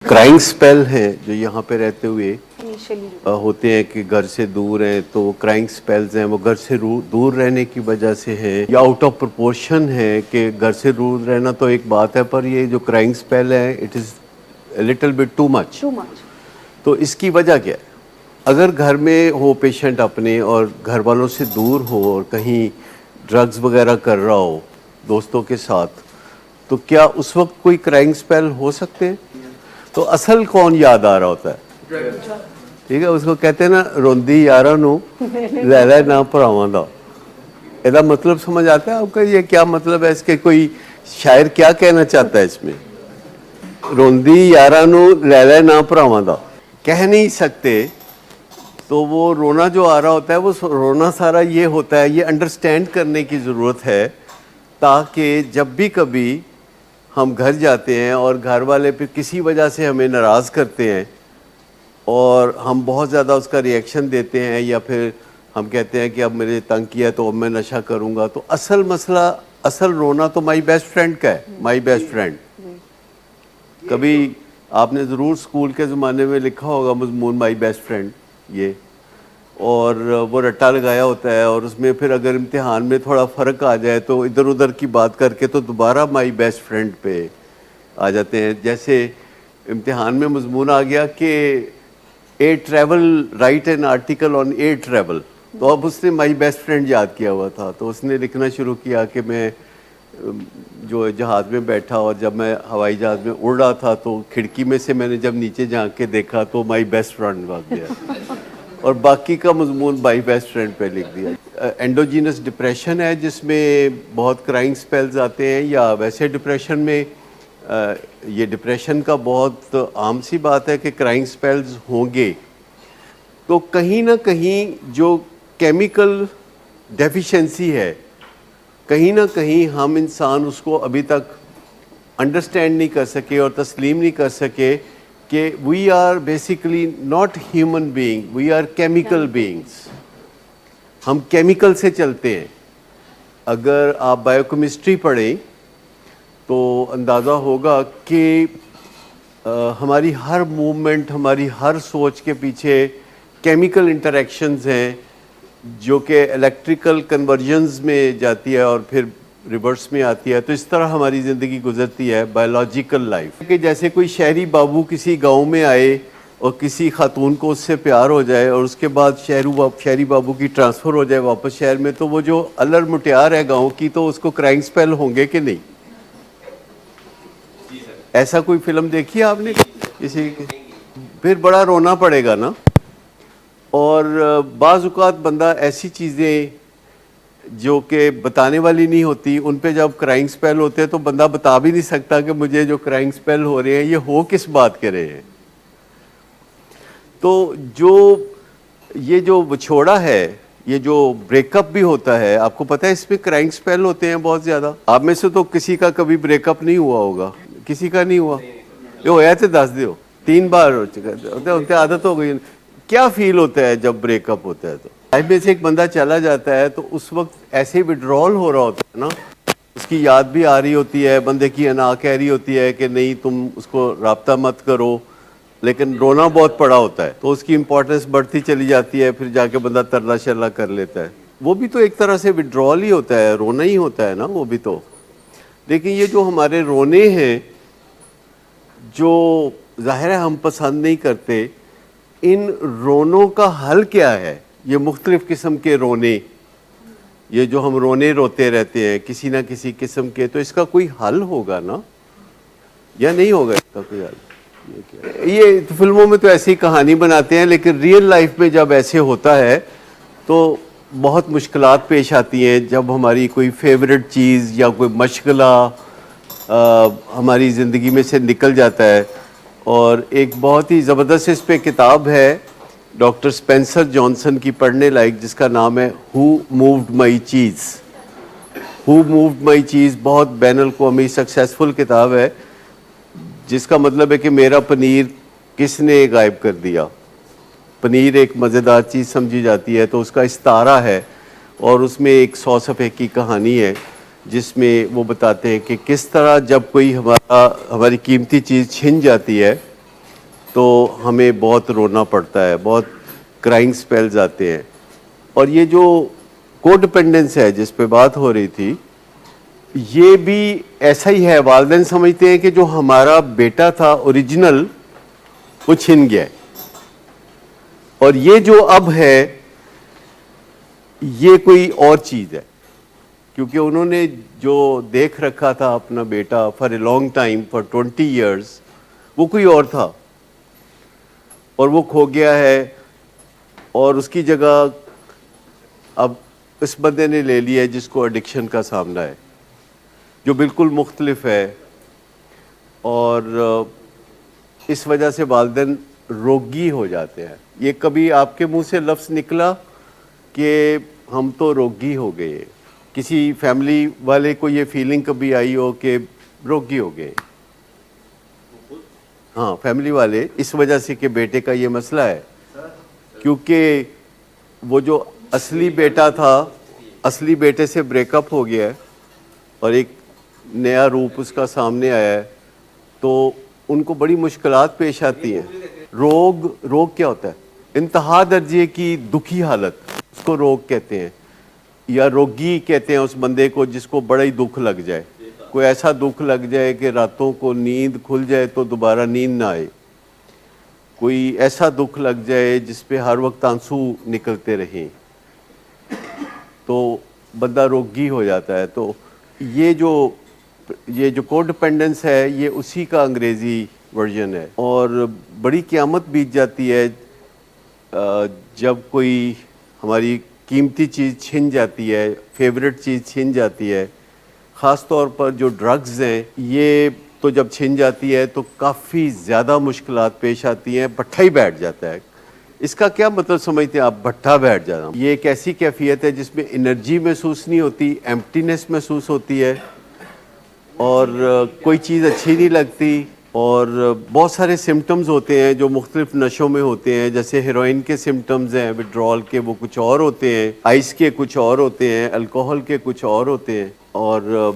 Crying spell है जो यहाँ पे रहते हुए होते हैं कि घर से दूर हैं, तो क्राइंग स्पेल्स हैं वो घर से दूर रहने की वजह से है या आउट ऑफ प्रोपोर्शन है कि घर से दूर रहना तो एक बात है, पर ये जो क्राइंग स्पेल है it is little bit too much. तो इसकी वजह क्या है? अगर घर में हो पेशेंट अपने और घर वालों से दूर हो और कहीं ड्रग्स वगैरह कर रहा हो दोस्तों के साथ, तो क्या उस वक्त कोई क्राइंग स्पेल हो सकते हैं? तो असल कौन याद आ रहा होता है? ठीक है, उसको कहते हैं ना, रोंदी यारा नू लैला ना भरावां दा। ਇਹਦਾ मतलब समझ आता है आपका? ये क्या मतलब है इसके? कोई शायर क्या कहना चाहता है इसमें? रोंदी यारा नू लैला ना भरावां दा कह नहीं सकते, तो वो रोना जो आ रहा होता है वो रोना सारा ये होता है, ये अंडरस्टैंड करने की ज़रूरत है ताकि जब भी कभी हम घर जाते हैं और घर वाले फिर किसी वजह से हमें नाराज़ करते हैं और हम बहुत ज़्यादा उसका रिएक्शन देते हैं या फिर हम कहते हैं कि अब मेरे तंग किया तो अब मैं नशा करूँगा, तो असल मसला, असल रोना तो माई बेस्ट फ्रेंड का है। माई बेस्ट फ्रेंड, कभी आपने ज़रूर स्कूल के ज़माने में लिखा होगा मज़मून माई बेस्ट फ्रेंड ये, और वो रट्टा लगाया होता है और उसमें फिर अगर इम्तिहान में थोड़ा फ़र्क आ जाए तो इधर उधर की बात करके तो दोबारा माई बेस्ट फ्रेंड पे आ जाते हैं। जैसे इम्तिहान में मज़मून आ गया कि a travel write an article on a travel, तो अब उसने माई बेस्ट फ्रेंड याद किया हुआ था, तो उसने लिखना शुरू किया कि मैं जो जहाज़ में बैठा और जब मैं हवाई जहाज़ में उड़ रहा था तो खिड़की में से मैंने जब नीचे झांक के देखा तो माई बेस्ट फ्रेंड भाग गया और बाकी का मजमून माई बेस्ट फ्रेंड पे लिख दिया। एंडोजीनस डिप्रेशन है जिसमें बहुत क्राइंग स्पेल्स आते हैं, या वैसे डिप्रेशन में ये डिप्रेशन का बहुत आम सी बात है कि क्राइंग स्पेल्स होंगे, तो कहीं ना कहीं जो केमिकल डेफिशिएंसी है, कहीं ना कहीं हम इंसान उसको अभी तक अंडरस्टैंड नहीं कर सके और तस्लीम नहीं कर सके कि we are basically not human being, we are chemical beings. हम केमिकल से चलते हैं। अगर आप बायोकेमिस्ट्री पढ़ें तो अंदाज़ा होगा कि हमारी हर मूवमेंट, हमारी हर सोच के पीछे केमिकल इंटरेक्शंस हैं जो कि इलेक्ट्रिकल कन्वर्जन्स में जाती है और फिर रिवर्स में आती है। तो इस तरह हमारी ज़िंदगी गुजरती है, बायोलॉजिकल लाइफ। कि जैसे कोई शहरी बाबू किसी गांव में आए और किसी खातून को उससे प्यार हो जाए और उसके बाद शहरी बाबू की ट्रांसफ़र हो जाए वापस शहर में, तो वो जो अलर मुटियार है गांव की, तो उसको क्राइंग स्पेल होंगे कि नहीं? ऐसा कोई फिल्म देखी है आपने किसी की? फिर बड़ा रोना पड़ेगा ना। और बाज़ औक़ात बंदा ऐसी चीज़ें जो कि बताने वाली नहीं होती, उन पे जब क्राइंग स्पेल होते हैं तो बंदा बता भी नहीं सकता कि मुझे जो क्राइंग स्पेल हो रहे हैं ये हो किस बात के रहे हैं। तो ये जो विछोड़ा है, ये जो ब्रेकअप भी होता है, आपको पता है इसमें क्राइंग स्पेल होते हैं बहुत ज़्यादा। आप में से तो किसी का कभी ब्रेकअप नहीं हुआ होगा? किसी का नहीं हुआ? ये होया तो दस दो, 3 बार हो चुका, आदत हो गई। क्या फील होता है जब ब्रेकअप होता है? तो लाइफ में से एक बंदा चला जाता है तो उस वक्त ऐसे विड्रॉल हो रहा होता है ना, उसकी याद भी आ रही होती है, बंदे की अना कह रही होती है कि नहीं तुम उसको राब्ता मत करो, लेकिन रोना बहुत पड़ा होता है तो उसकी इंपॉर्टेंस बढ़ती चली जाती है, फिर जाके बंदा तरला शरला कर लेता है। वो भी तो एक तरह से विड्रॉल ही होता है, रोना ही होता है ना वो भी तो। लेकिन ये जो हमारे रोने हैं जो ज़ाहिर है हम पसंद नहीं करते, इन रोनों का हल क्या है? ये मुख्तलिफ़ किस्म के रोने, ये जो हम रोने रोते रहते हैं किसी ना किसी किस्म के, तो इसका कोई हल होगा ना या नहीं होगा इसका कोई हल? ये तो फिल्मों में तो ऐसी कहानी बनाते हैं, लेकिन रियल लाइफ में जब ऐसे होता है तो बहुत मुश्किलात पेश आती हैं। जब हमारी कोई फेवरेट चीज़ या कोई मशगला हमारी ज़िंदगी में से निकल जाता है। और एक बहुत ही ज़बरदस्त इस पे किताब है डॉक्टर स्पेंसर जॉनसन की, पढ़ने लायक, जिसका नाम है who moved my cheese. Who moved my cheese बहुत बैनुल क़ौमी सक्सेसफुल किताब है, जिसका मतलब है कि मेरा पनीर किसने गायब कर दिया। पनीर एक मज़ेदार चीज़ समझी जाती है, तो उसका इस्तारा है और उसमें एक 100 सफ़े की कहानी है जिसमें वो बताते हैं कि किस तरह जब कोई हमारी कीमती चीज़ छिन जाती है तो हमें बहुत रोना पड़ता है, बहुत क्राइंग स्पेल्स आते हैं। और ये जो कोडिपेंडेंस है जिस पे बात हो रही थी, ये भी ऐसा ही है। वालिदैन समझते हैं कि जो हमारा बेटा था ओरिजिनल, वो छिन गया है, और ये जो अब है ये कोई और चीज़ है, क्योंकि उन्होंने जो देख रखा था अपना बेटा for a long time, for 20 years, वो कोई और था और वो खो गया है। और उसकी जगह अब इस बंदे ने ले लिया है जिसको एडिक्शन का सामना है, जो बिल्कुल मुख्तलिफ है। और इस वजह से वालिदैन रोगी हो जाते हैं। ये कभी आपके मुंह से लफ्ज़ निकला कि हम तो रोगी हो गए? किसी फैमिली वाले को ये फीलिंग कभी आई हो कि रोगी हो गए? हाँ, फैमिली वाले इस वजह से कि बेटे का ये मसला है, क्योंकि वो जो असली बेटा था, असली बेटे से ब्रेकअप हो गया है और एक नया रूप उसका सामने आया है, तो उनको बड़ी मुश्किलात पेश आती हैं। रोग क्या होता है? इंतहा दर्जे की दुखी हालत, उसको रोग कहते हैं, या रोगी कहते हैं उस बंदे को जिसको बड़ा ही दुख लग जाए। कोई ऐसा दुख लग जाए कि रातों को नींद खुल जाए तो दोबारा नींद ना आए। कोई ऐसा दुख लग जाए जिस पे हर वक्त आंसू निकलते रहें, तो बंदा रोगी हो जाता है। तो ये जो कोडिपेंडेंस है, ये उसी का अंग्रेज़ी वर्जन है। और बड़ी क़यामत बीत जाती है जब कोई हमारी कीमती चीज़ छिन जाती है, फेवरेट चीज़ छिन जाती है। ख़ास तौर पर जो ड्रग्स हैं, ये तो जब छिन जाती है तो काफ़ी ज़्यादा मुश्किलात पेश आती हैं, भट्ठा ही बैठ जाता है। इसका क्या मतलब समझते हैं आप, भट्ठा बैठ जाना? ये एक ऐसी कैफियत है जिसमें एनर्जी महसूस नहीं होती, एम्प्टीनेस महसूस होती है, और कोई चीज़ अच्छी नहीं लगती। और बहुत सारे सिम्टम्स होते हैं जो मुख्तलिफ नशों में होते हैं। जैसे हेरोइन के सिम्टम्स हैं विड्रॉल के, वो कुछ और होते हैं, आइस के कुछ और होते हैं, अल्कोहल के कुछ और होते हैं, और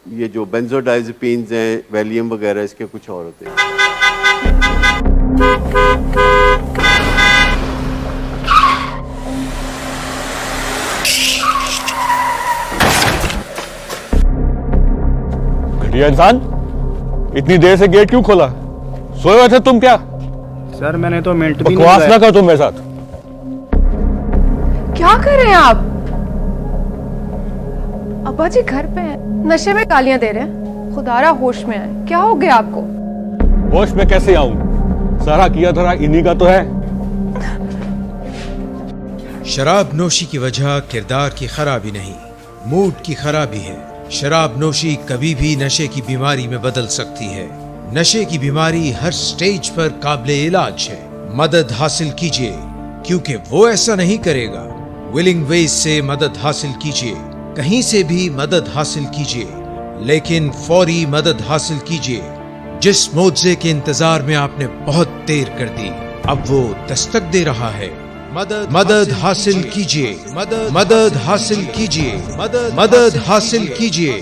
ये जो बेंजोडाइज़ेपिन्स हैं, वैलियम वगैरह, इसके कुछ और होते हैं। घटिया इंसान, इतनी देर से गेट क्यों खोला? सोए हुए थे तुम क्या? सर मैंने तो मिनट भी बकवास ना कर तुम मेरे साथ। क्या कर रहे हैं आप? अब्बा जी घर पे हैं, नशे में गालियां दे रहे हैं। खुदारा होश में आए, क्या हो गया आपको? होश में कैसे आऊं? सारा किया धरा इन्हीं का तो है। शराब नोशी की वजह किरदार की खराबी नहीं, मूड की खराबी है। शराब नोशी कभी भी नशे की बीमारी में बदल सकती है। नशे की बीमारी हर स्टेज पर काबिले इलाज है। मदद हासिल कीजिए, क्योंकि वो ऐसा नहीं करेगा। विलिंग वेज से मदद हासिल कीजिए, कहीं से भी मदद हासिल कीजिए, लेकिन फौरी मदद हासिल कीजिए। जिस मुआवजे के इंतजार में आपने बहुत देर कर दी, अब वो दस्तक दे रहा है। मदद हासिल कीजिए, मदद हासिल कीजिए, मदद हासिल कीजिए।